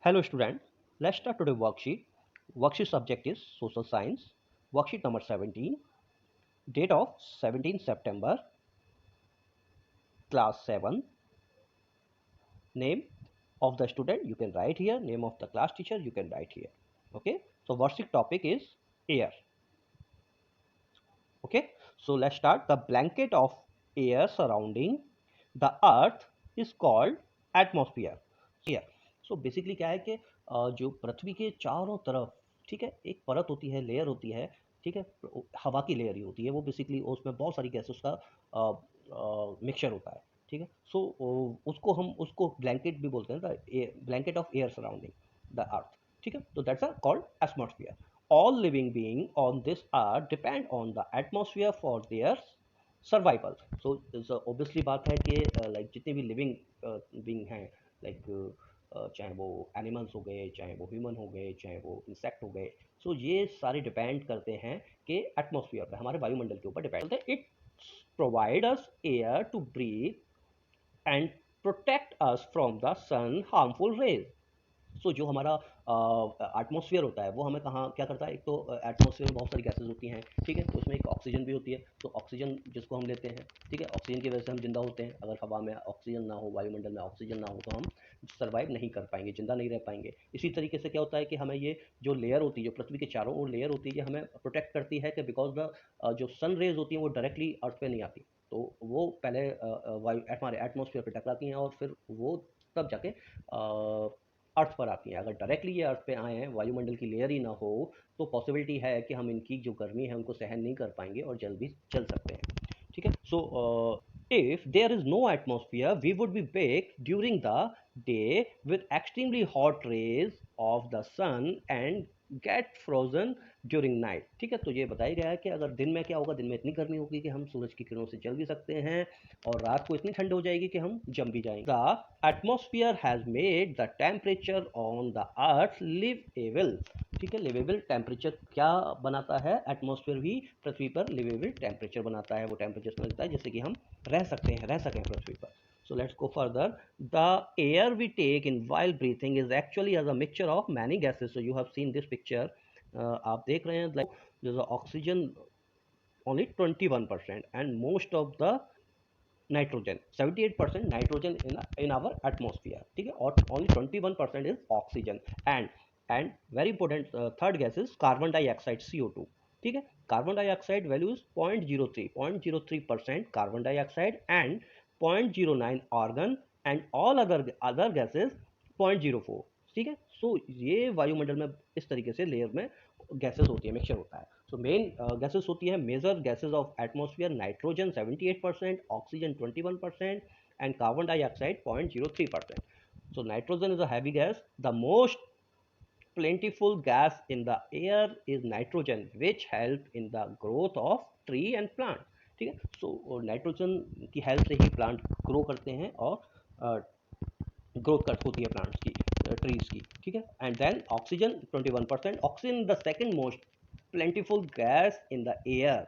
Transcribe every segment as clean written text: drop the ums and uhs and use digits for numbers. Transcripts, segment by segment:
Hello student, let's start today worksheet. Worksheet subject is social science. Worksheet number 17. Date of 17 September. Class 7. Name of the student you can write here. Name of the class teacher you can write here. Okay. So worksheet topic is air. Okay. So let's start. The blanket of air surrounding the earth is called atmosphere. Air. So basically क्या है कि जो पृथ्वी के चारों तरफ, ठीक है, एक परत होती है, लेयर होती है, ठीक है, हवा की लेयर ही होती है वो बेसिकली, उसमें बहुत सारी गैसेस का मिक्सचर होता है, ठीक है। सो उसको हम उसको ब्लैंकेट भी बोलते हैं, blanket of air surrounding the earth, ठीक है। तो that's are called atmosphere. All living being on this earth depend on the atmosphere for their survival. So obviously बात है कि लाइक जितने भी लिविंग बींग हैं, लाइक चाहे वो एनिमल्स हो गए, चाहे वो ह्यूमन हो गए, चाहे वो इंसेक्ट हो गए, सो ये सारे डिपेंड करते हैं कि एटमॉस्फेयर पे, हमारे वायुमंडल के ऊपर डिपेंड करते हैं. It provide us air to breathe and protect us from the sun harmful rays. So जो हमारा एटमॉस्फेयर होता है वो हमें कहाँ क्या करता है, एक तो एटमॉस्फेयर में बहुत सारी गैसेज होती हैं, ठीक है, तो उसमें एक ऑक्सीजन भी होती है. तो ऑक्सीजन जिसको हम लेते हैं, ठीक है, ऑक्सीजन की वजह से हम जिंदा होते हैं. अगर हवा में ऑक्सीजन ना हो, वायुमंडल में ऑक्सीजन ना हो, तो हम सर्वाइव नहीं कर पाएंगे, जिंदा नहीं रह पाएंगे. इसी तरीके से क्या होता है कि हमें ये जो लेयर होती है, जो पृथ्वी के चारों ओर लेयर होती है, ये हमें प्रोटेक्ट करती है कि बिकॉज द जो सन रेज होती हैं वो डायरेक्टली अर्थ पे नहीं आती, तो वो पहले वायु हमारे एटमॉस्फेयर पे टकराती हैं और फिर वो तब जाके अर्थ पर आती हैं. अगर डायरेक्टली ये अर्थ पे आए हैं, वायुमंडल की लेयर ही ना हो, तो पॉसिबिलिटी है कि हम इनकी जो गर्मी है उनको सहन नहीं कर पाएंगे और जल भी जल सकते हैं, ठीक है. सो if there is no atmosphere, we would be baked during the day with extremely hot rays of the sun and get frozen during night. ठीक है, तो ये बताया गया है कि अगर दिन में क्या होगा, दिन में इतनी गर्मी होगी कि हम सूरज की किरणों से जल भी सकते हैं, और रात को इतनी ठंड हो जाएगी कि हम जम भी जाएंगे. The atmosphere has made the temperature on the earth liveable. ठीक है, लिवेबल टेम्परेचर क्या बनाता है, एटमोस्फेयर भी पृथ्वी पर लिवेबल टेम्परेचर बनाता है. वो टेम्परेचर समझता है जिससे कि हम रह सकें पृथ्वी पर. So let's go further. The air we take in while breathing is actually as a mixture of many gases. So you have seen this picture. आप देख रहे हैं, like there's oxygen only 21% and most of the nitrogen 78% nitrogen in our atmosphere, ठीक है, और only 21% is oxygen. And very important third gas is carbon dioxide, CO2. ठीक है, carbon dioxide value is 0.03% carbon dioxide and 0.09 argon and all other gases 0.04. ठीक है, so ये वायुमंडल में इस तरीके से लेयर में गैसेस होती है, मिक्सचर होता है. सो मेन गैसेस होती है, major gases of atmosphere, nitrogen 78%, oxygen 21% and carbon dioxide 0.03%. So nitrogen is a heavy gas. The most plentiful gas in the air is nitrogen, which help in the growth of tree and plant. ठीक है, so nitrogen की help से ही plant grow करते हैं और growth cut होती है plants की, ट्रीज की, ठीक है. And then oxygen 21%. Oxygen the second most plentiful gas in the air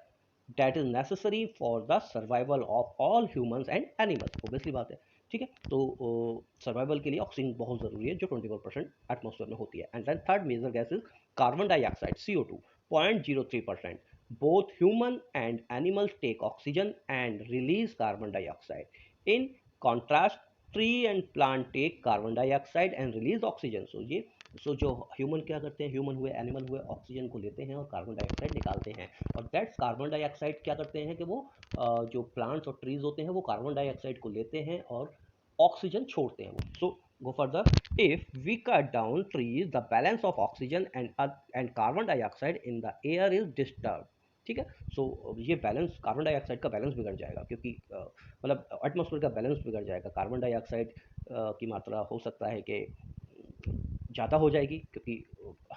that is necessary for the survival of all humans and animals. obviously बात है, ठीक है, तो सर्वाइवल के लिए ऑक्सीजन बहुत ज़रूरी है जो 21% एटमोसफेयर में होती है. And then third major gas is carbon dioxide, CO2, 0.03%. both human and animals take oxygen and release carbon dioxide. In contrast, tree and plant take carbon dioxide and release oxygen. जो human क्या करते हैं, human हुए, animal हुए, oxygen को लेते हैं और कार्बन डाइऑक्साइड निकालते हैं. और दैट्स कार्बन डाइऑक्साइड क्या करते हैं कि वो जो प्लांट्स और ट्रीज होते हैं वो कार्बन डाइऑक्साइड को लेते हैं और ऑक्सीजन छोड़ते हैं. So go further. If we cut down trees, the balance of oxygen and carbon dioxide in the air is disturb. ठीक है, सो ये बैलेंस, कार्बन डाइऑक्साइड का बैलेंस बिगड़ जाएगा, क्योंकि मतलब एटमॉस्फेयर का बैलेंस बिगड़ जाएगा. कार्बन डाइऑक्साइड की मात्रा हो सकता है कि ज़्यादा हो जाएगी, क्योंकि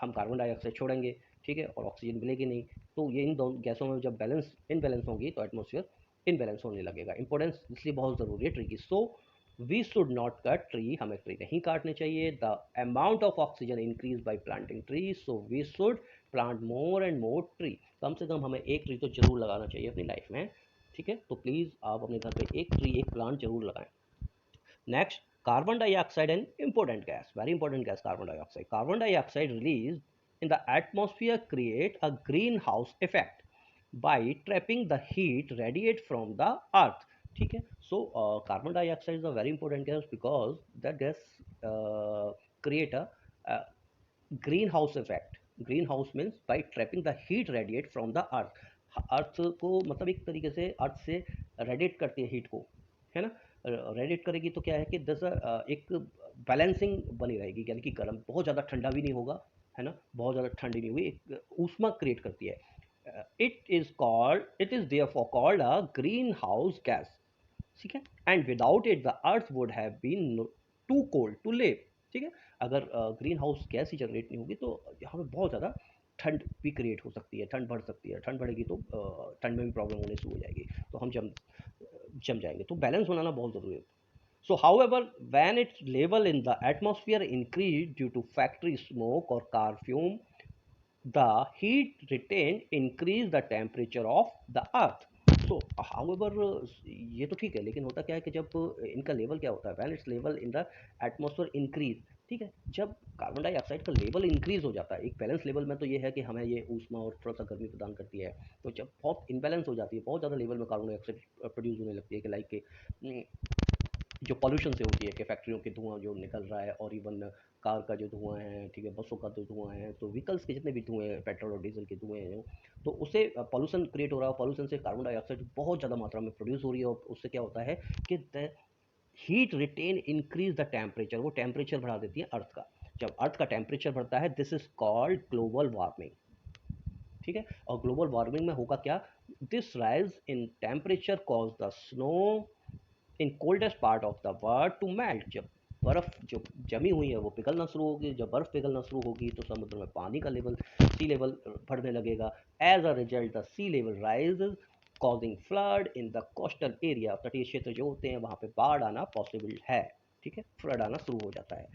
हम कार्बन डाइऑक्साइड छोड़ेंगे, ठीक है, और ऑक्सीजन मिलेगी नहीं. तो ये इन दोनों गैसों में जब बैलेंस इनबैलेंस होगी तो एटमॉस्फेयर इनबैलेंस होने लगेगा. इंपॉर्टेंस इसलिए बहुत ज़रूरी है ट्री की. So we should not cut tree, हमें ट्री नहीं काटने चाहिए. The amount of oxygen increase by planting tree, so we should plant more and more tree. कम से कम हमें एक ट्री तो जरूर लगाना चाहिए अपनी लाइफ में, ठीक है. तो प्लीज़ आप अपने घर पे एक ट्री, एक प्लांट जरूर लगाएं. Next, Carbon dioxide, an important gas, very important gas, carbon dioxide. Carbon dioxide released in the atmosphere create a greenhouse effect by trapping the heat radiate from the earth. ठीक है, so carbon dioxide is a very important gas because that gas create a greenhouse effect. Greenhouse means by trapping the heat radiate from the earth. अर्थ को मतलब एक तरीके से अर्थ से radiate करती है हीट को, है ना। रेडिएट करेगी तो क्या है कि दस एक बैलेंसिंग बनी रहेगी, यानी कि गर्म बहुत ज़्यादा ठंडा भी नहीं होगा, है ना, बहुत ज़्यादा ठंडी नहीं होगी, एक ऊष्मा क्रिएट करती है। It is therefore called a green house gas, ठीक है। And without it the earth would have been too cold to live, ठीक है। अगर ग्रीन हाउस गैस ही जनरेट नहीं होगी तो यहाँ पे बहुत ज़्यादा ठंड भी क्रिएट हो सकती है, ठंड बढ़ सकती है, ठंड बढ़ेगी तो ठंड में भी प्रॉब्लम होने शुरू हो जाएगी, तो हम जम जाएंगे, तो बैलेंस बनाना बहुत ज़रूरी है। So, however, when its level in the atmosphere increase due to factory smoke or car fume, the heat retained increase the temperature of the earth. So, however, ये तो ठीक है, लेकिन होता क्या है कि जब इनका लेवल क्या होता है, when its level in the atmosphere increase, ठीक है, जब कार्बन डाइऑक्साइड का लेवल इंक्रीज हो जाता है, एक बैलेंस लेवल में तो ये है कि हमें ये ऊष्मा और थोड़ा सा गर्मी प्रदान करती है, तो जब बहुत इनबैलेंस हो जाती है, बहुत ज़्यादा लेवल में कार्बन डाइऑक्साइड प्रोड्यूस होने लगती है, कि लाइक के जो पॉल्यूशन से होती है, कि फैक्ट्रियों के धुआं जो निकल रहा है, और इवन कार का जो धुआं है, ठीक है, बसों का जो धुआं है, तो व्हीकल्स के जितने भी धुएँ हैं, पेट्रोल और डीजल के धुएँ हैं, तो उससे पॉल्यूशन क्रिएट हो रहा है, पॉल्यूशन से कार्बन डाइऑक्साइड बहुत ज़्यादा मात्रा में प्रोड्यूस हो रही है, और उससे क्या होता है कि the heat retain increase the temperature, वो टेम्परेचर बढ़ा देती है अर्थ का। जब अर्थ का टेम्परेचर बढ़ता है, this is called global warming, ठीक है। और ग्लोबल वार्मिंग में होगा क्या, this rise in temperature cause the snow in coldest part of the world to melt. जब बर्फ जो जमी हुई है वो पिघलना शुरू होगी, जब बर्फ पिघलना शुरू होगी तो समुद्र में पानी का लेवल, सी लेवल बढ़ने लगेगा। As a result the sea level rises causing flood in the coastal area, तटीय क्षेत्र जो होते हैं वहाँ पे बाढ़ आना पॉसिबल है, ठीक है, फ्लड आना शुरू हो जाता है।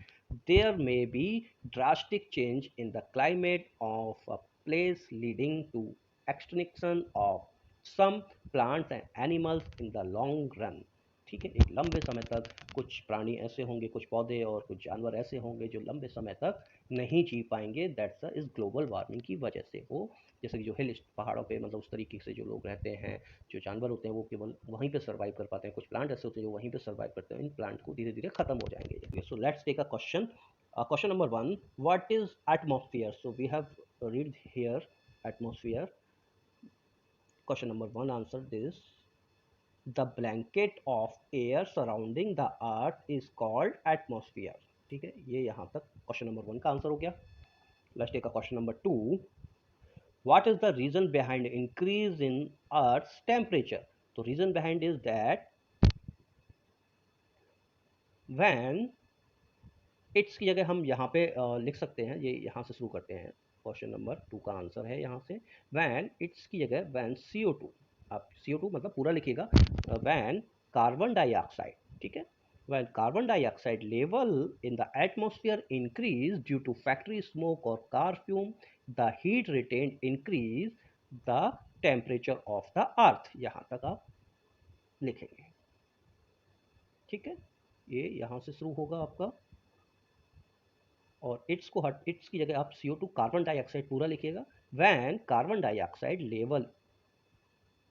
There may be drastic change in the climate of a place leading to extinction of some plants and animals in the long run, ठीक है। एक लंबे समय तक कुछ प्राणी ऐसे होंगे, कुछ पौधे और कुछ जानवर ऐसे होंगे जो लंबे समय तक नहीं जी पाएंगे, दैट्स इस ग्लोबल वार्मिंग की वजह से। वो जैसे कि जो हिल पहाड़ों पे मतलब उस तरीके से जो लोग रहते हैं, जो जानवर होते हैं वो केवल वहीं पे सर्वाइव कर पाते हैं, कुछ प्लांट ऐसे होते हैं जो वहीं पे सर्वाइव करते हैं, इन प्लांट को धीरे धीरे खत्म हो जाएंगे। So let's take a question, question number 1, what is atmosphere? So we have read here atmosphere. Question number 1 answer this, the blanket of air surrounding the earth is called atmosphere, ठीक है। ये यहाँ तक क्वेश्चन नंबर 1 का answer हो गया। Let's take a question number 2, what is the reason behind increase in earth's temperature? तो reason behind is that when it's की जगह हम यहाँ पे लिख सकते हैं, ये यहाँ से शुरू करते हैं, क्वेश्चन नंबर 2 का आंसर है यहाँ से, व्हेन इट्स की जगह व्हेन CO2, आप CO2 मतलब पूरा लिखिएगा, व्हेन कार्बन डाइऑक्साइड, ठीक है, when carbon dioxide level in the atmosphere increase due to factory smoke or car fume, the heat retained increase the temperature of the earth, यहाँ तक आप लिखेंगे, ठीक है। ये यहाँ से शुरू होगा आपका, और इट्स को हट, इट्स की जगह आप CO2 कार्बन डाइऑक्साइड पूरा लिखिएगा, when carbon dioxide level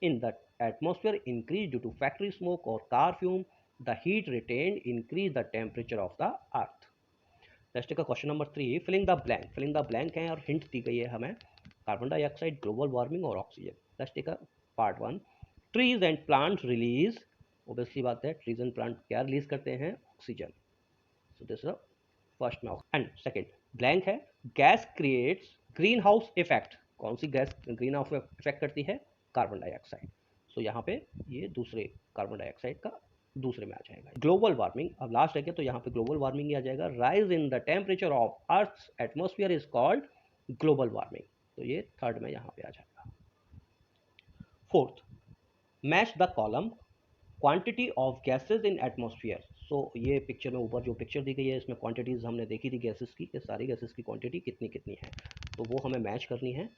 in the atmosphere increase due to factory smoke और car fume, the heat retain increase the temperature of the earth. Next का question number 3, filling the blank. Filling the blank है और hint दी गई है हमें, carbon dioxide, global warming और oxygen. Next का part 1, trees and plant release, obviously बात है, ट्रीज एंड प्लांट क्या रिलीज करते हैं, oxygen, so this is first में। एंड सेकंड ब्लैंक है, gas creates green house effect, कौन सी गैस ग्रीन हाउस इफेक्ट करती है, कार्बन डाइऑक्साइड, सो यहाँ पे ये दूसरे कार्बन डाइऑक्साइड का दूसरे में आ जाएगा। ग्लोबल वार्मिंग अब लास्ट है क्या, तो यहाँ पे ग्लोबल वार्मिंग ही आ जाएगा, rise in the temperature of earth atmosphere is called global warming, तो ये थर्ड में यहाँ पे आ जाएगा। Fourth, match the column quantity of gases in atmosphere. So ये पिक्चर में ऊपर जो पिक्चर दी गई है इसमें क्वांटिटीज हमने देखी थी गैसेस की, कि सारी गैसेस की क्वांटिटी कितनी कितनी है, तो वो हमें मैच करनी है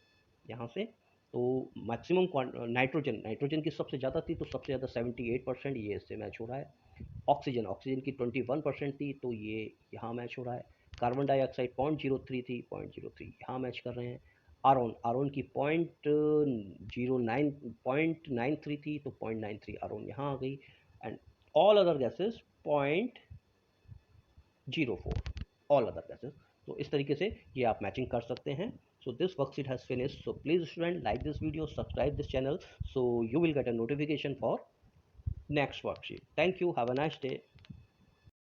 यहाँ से। तो मैक्सिमम नाइट्रोजन, नाइट्रोजन की सबसे ज़्यादा थी, तो सबसे ज़्यादा 78% ये इससे मैच हो रहा है। ऑक्सीजन की 21% थी, तो ये यहाँ मैच हो रहा है। कार्बन डाइऑक्साइड 0.03 थी, 0.03 यहाँ मैच कर रहे हैं। आरोन की 0.93 थी, तो 0.93 आरोन यहाँ आ गई। And all other gases 0.04, all other gases. तो इस तरीके से ये आप मैचिंग कर सकते हैं। So this worksheet has finished. So please student, like this video, subscribe this channel, so you will get a notification for next worksheet. Thank you. Have a nice day.